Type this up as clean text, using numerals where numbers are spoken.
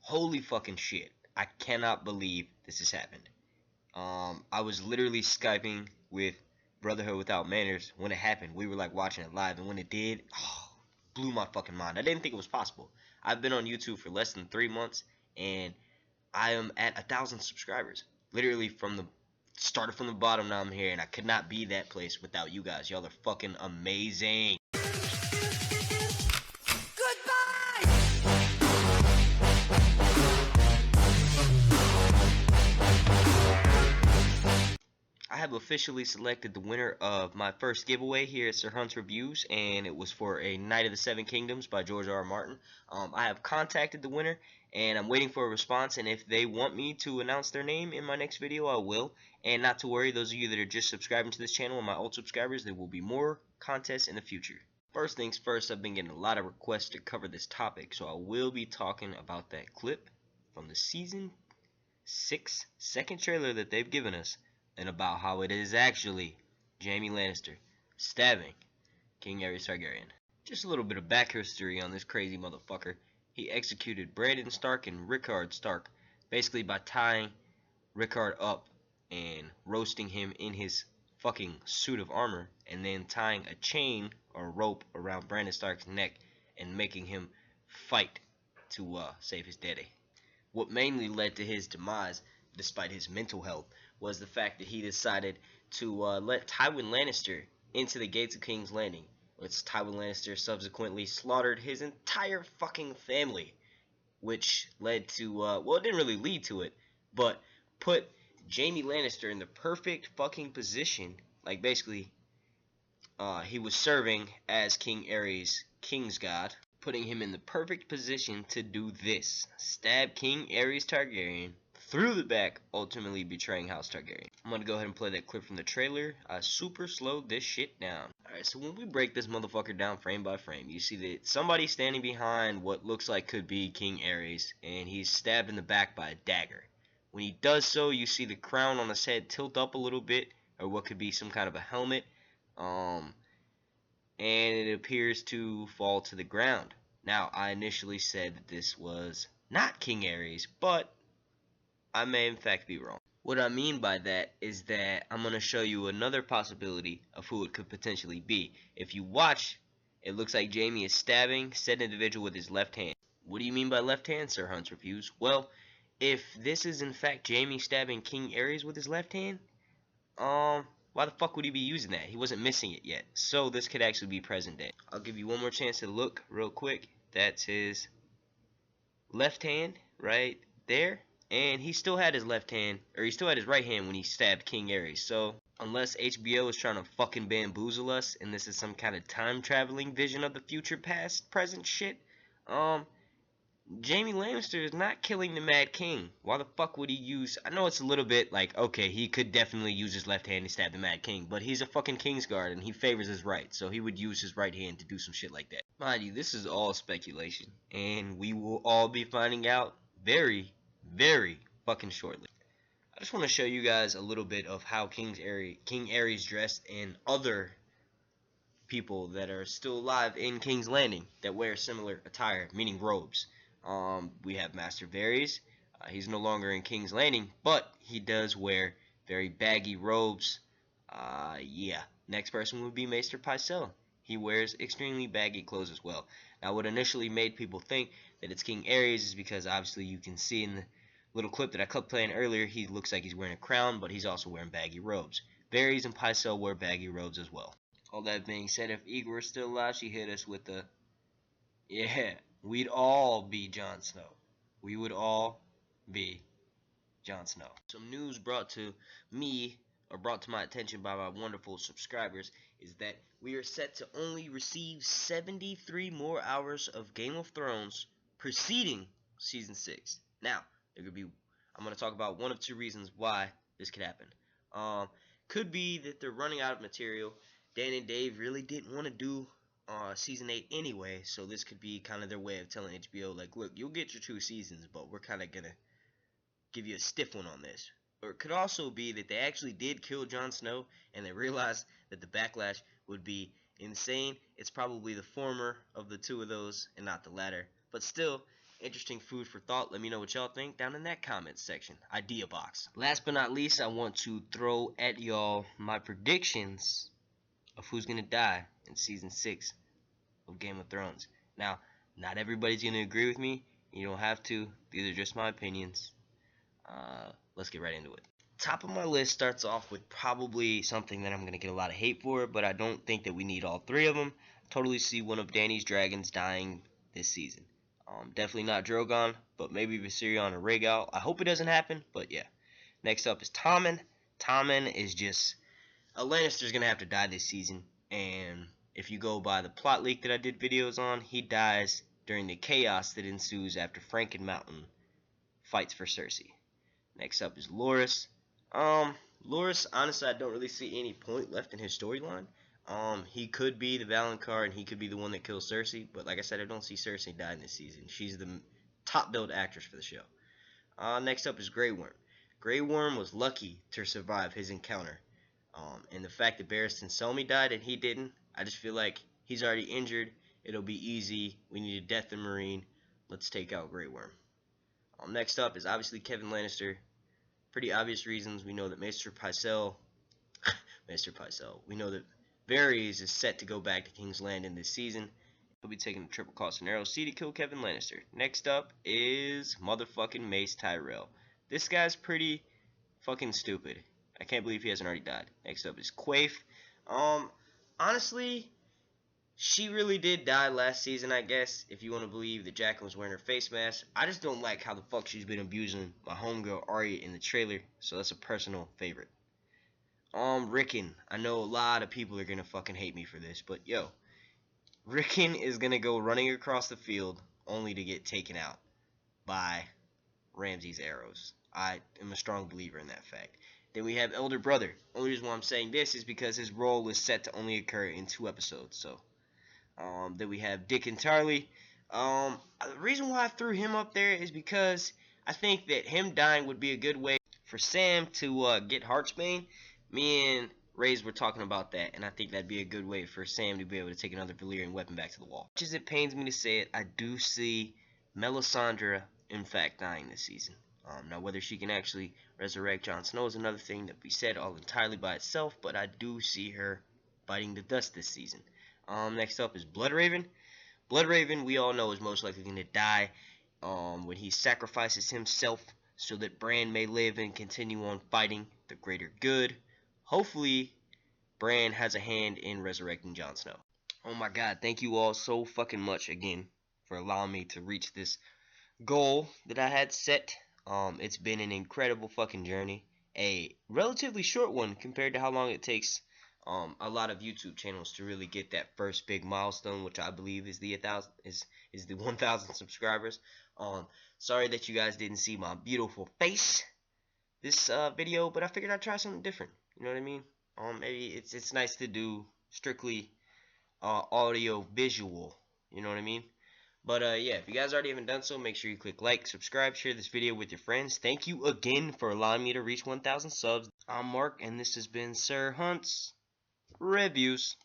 Holy fucking shit. I cannot believe this has happened. I was literally Skyping with Brotherhood Without Manners when it happened. We were like watching it live, and when it did, blew my fucking mind. I didn't think it was possible. I've been on YouTube for less than 3 months, and I am at 1,000 subscribers. Literally from the started from the bottom, now I'm here, and I could not be that place without you guys. Y'all are fucking amazing. I have officially selected the winner of my first giveaway here at Sir Hunt's Reviews, and it was for a Knight of the Seven Kingdoms by George R. R. Martin. I have contacted the winner, and I'm waiting for a response, and if they want me to announce their name in my next video, I will. And not to worry, those of you that are just subscribing to this channel and my old subscribers, there will be more contests in the future. First things first, I've been getting a lot of requests to cover this topic, so I will be talking about that clip from the Season 6 second trailer that they've given us, and about how it is actually Jaime Lannister stabbing King Aerys Targaryen. Just a little bit of back history on this crazy motherfucker. He executed Brandon Stark and Rickard Stark basically by tying Rickard up and roasting him in his fucking suit of armor, and then tying a chain or rope around Brandon Stark's neck and making him fight to save his daddy. What mainly led to his demise, despite his mental health, was the fact that he decided to let Tywin Lannister into the gates of King's Landing, which Tywin Lannister subsequently slaughtered his entire fucking family, which led to, well, it didn't really lead to it, but put Jaime Lannister in the perfect fucking position. Like, basically, he was serving as King Aerys' Kingsguard, putting him in the perfect position to do this: stab King Aerys Targaryen through the back, ultimately betraying House Targaryen. I'm gonna go ahead and play that clip from the trailer. I super slowed this shit down. Alright, so when we break this motherfucker down frame by frame, you see that somebody's standing behind what looks like could be King Aerys, and he's stabbed in the back by a dagger. When he does so, you see the crown on his head tilt up a little bit, or what could be some kind of a helmet, and it appears to fall to the ground. Now, I initially said that this was not King Aerys, but I may in fact be wrong. What I mean by that is that I'm going to show you another possibility of who it could potentially be. If you watch, it looks like Jaime is stabbing said individual with his left hand. What do you mean by left hand, Sir Hunt's Reviews? Well, if this is in fact Jaime stabbing King Aerys with his left hand, why the fuck would he be using that? He wasn't missing it yet. So this could actually be present day. I'll give you one more chance to look real quick. That's his left hand right there. And he still had his left hand, or he still had his right hand when he stabbed King Aerys. So, unless HBO is trying to fucking bamboozle us, and this is some kind of time-traveling vision of the future, past, present shit, Jaime Lannister is not killing the Mad King. Why the fuck would he use... I know it's a little bit like, okay, he could definitely use his left hand to stab the Mad King, but he's a fucking Kingsguard, and he favors his right, so he would use his right hand to do some shit like that. Mind you, this is all speculation, and we will all be finding out very fucking shortly. I just want to show you guys a little bit of how King Aerys dressed, and other people that are still alive in King's Landing that wear similar attire, meaning robes. We have Master Varys. He's no longer in King's Landing, but he does wear very baggy robes. Yeah. Next person would be Maester Pycelle. He wears extremely baggy clothes as well. Now, what initially made people think that it's King Aerys is because obviously you can see in the little clip that I kept playing earlier, he looks like he's wearing a crown, but he's also wearing baggy robes. Varys and Pycelle wear baggy robes as well. All that being said, if Eagle were still alive, she hit us with the, yeah, we'd all be Jon Snow. We would all be Jon Snow. Some news brought to me, or brought to my attention by my wonderful subscribers, is that we are set to only receive 73 more hours of Game of Thrones preceding Season 6. Now, I'm going to talk about one of two reasons why this could happen. Could be that they're running out of material. Dan and Dave really didn't want to do Season 8 anyway, so this could be kind of their way of telling HBO, like, look, you'll get your 2 seasons, but we're kind of going to give you a stiff one on this. Or it could also be that they actually did kill Jon Snow, and they realized that the backlash would be insane. It's probably the former of the two of those, and not the latter. But still, Interesting food for thought. Let me know what y'all think down in that comment section. Idea box. Last but not least, I want to throw at y'all my predictions of who's gonna die in season 6 of Game of Thrones. Now, not everybody's gonna agree with me. You don't have to. These are just my opinions. Let's get right into it. Top of my list starts off with probably something that I'm gonna get a lot of hate for, but I don't think that we need all 3 of them. Totally see one of Dany's dragons dying this season. Definitely not Drogon, but maybe Viserion or Rhaegal. I hope it doesn't happen, but yeah. Next up is Tommen. Tommen is just a Lannister's gonna have to die this season, and if you go by the plot leak that I did videos on, he dies during the chaos that ensues after Franken Mountain fights for Cersei. Next up is Loras. Loras, honestly, I don't really see any point left in his storyline. He could be the Valonqar and he could be the one that kills Cersei, but like I said, I don't see Cersei dying this season. She's the top billed actress for the show. Next up is Grey Worm. Grey Worm was lucky to survive his encounter. And the fact that Barristan Selmy died and he didn't, I just feel like he's already injured. It'll be easy. We need a death in Marine. Let's take out Grey Worm. Next up is obviously Kevin Lannister. Pretty obvious reasons. We know that Maester Pycelle, we know that Varys is set to go back to King's Landing this season. He'll be taking a triple cross and arrow C to kill Kevin Lannister. Next up is motherfucking Mace Tyrell. This guy's pretty fucking stupid. I can't believe he hasn't already died. Next up is Quaif. Honestly, she really did die last season, I guess, if you want to believe that Jaqen was wearing her face mask. I just don't like how the fuck she's been abusing my homegirl Arya in the trailer, so that's a personal favorite. Rickon. I know a lot of people are gonna fucking hate me for this, but yo, Rickon is gonna go running across the field only to get taken out by Ramsay's arrows. I am a strong believer in that fact. Then we have Elder Brother. Only reason why I'm saying this is because his role is set to only occur in 2 episodes. So, then we have Dick and Tarly. The reason why I threw him up there is because I think that him dying would be a good way for Sam to get Heartsbane. Me and Raze were talking about that, and I think that'd be a good way for Sam to be able to take another Valyrian weapon back to the wall. As much as it pains me to say it, I do see Melisandre in fact dying this season. Now, whether she can actually resurrect Jon Snow is another thing that we said all entirely by itself, but I do see her biting the dust this season. Next up is Bloodraven. Bloodraven, we all know, is most likely going to die when he sacrifices himself so that Bran may live and continue on fighting the greater good. Hopefully, Bran has a hand in resurrecting Jon Snow. Oh my god, thank you all so fucking much again for allowing me to reach this goal that I had set. It's been an incredible fucking journey. A relatively short one compared to how long it takes a lot of YouTube channels to really get that first big milestone, which I believe is the 1,000 subscribers. Sorry that you guys didn't see my beautiful face this video, but I figured I'd try something different. You know what I mean? Maybe it's nice to do strictly audio visual. You know what I mean? But yeah, if you guys already haven't done so, make sure you click like, subscribe, share this video with your friends. Thank you again for allowing me to reach 1,000 subs. I'm Mark, and this has been Sir Hunt's Reviews.